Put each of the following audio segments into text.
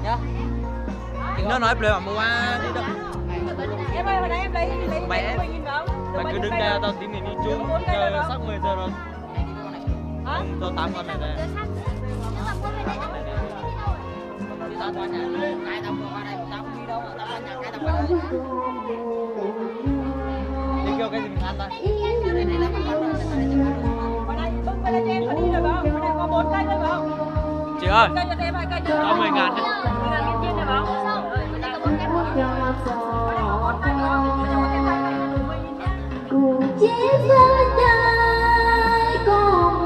nhá. Nó nói em mà qua đi đâu. Em ơi, hồi nãy em lấy Mày 10.000 không? mày cứ đứng đây tao tí mình đi chung chờ sắp 10 giờ rồi. Hả? Cho 8 con này đây. Tao qua nhà, cái tao qua đây, tao không đi đâu mà tao qua nhà cái tao qua đây. Đi kêu cái gì mình ăn ta? Đây này là con rồi, tao đây Hồi nãy bưng về đây cho em có đi được không? Hồi nãy có 4 cây thôi phải không? Chị ơi, Cây cho em 2 cây cho cho 10.000 đi. 10.000 kim tiền được không? Hồi nãy có 4 cây thôi. Hồi nãy có 4 cây không? Cho một cây cây này là đủ 10.000 nhá. cùng chia sẻ đời con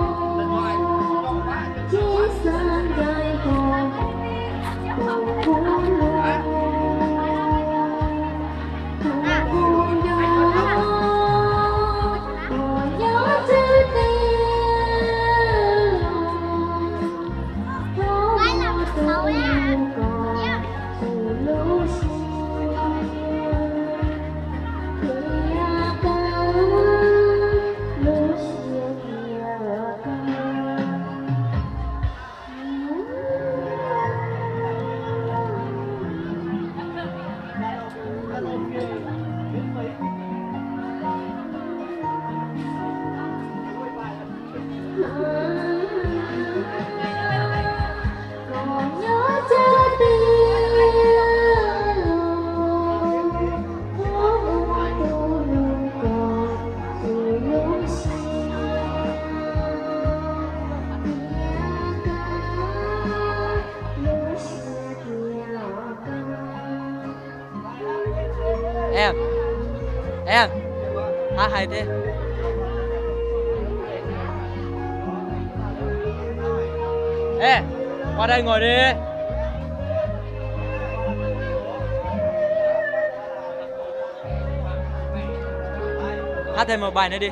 chia sẻ đời con cùng vui luôn cùng nhau còn nhớ chữ tình có một tình còn từ lúc còn nhớ trái tim có một câu luôn còn từ lúc Em hát hay thế. Ê, qua đây ngồi đi. Hát thêm một bài nữa đi.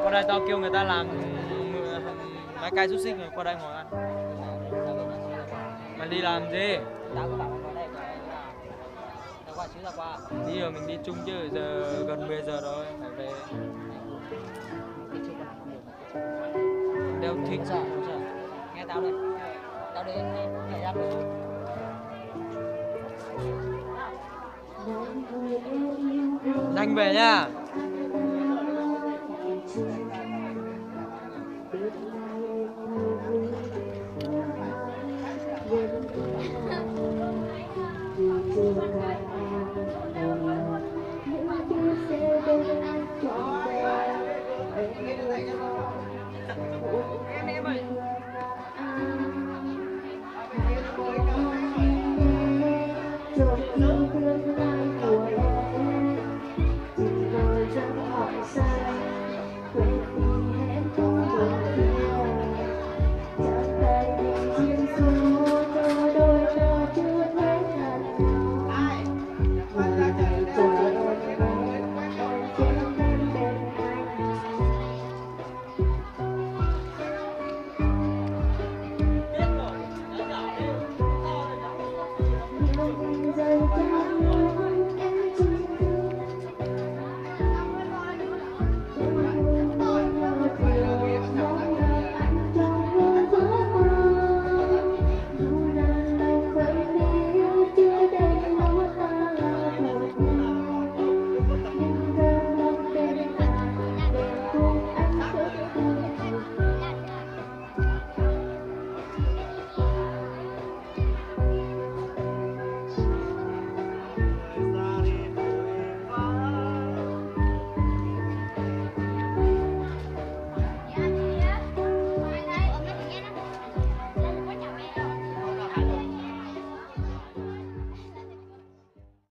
Qua đây tao kêu người ta làm mấy cái xúc xích rồi qua đây ngồi ăn. Mày đi làm gì? Tao có bảo mày vào đây tao qua xíu tao qua. Đi rồi mình đi chung chứ giờ gần 10 giờ rồi phải về. Đeo thích Không sợ. Nghe tao đây. Tao đi nhảy ra được. nhanh về nha.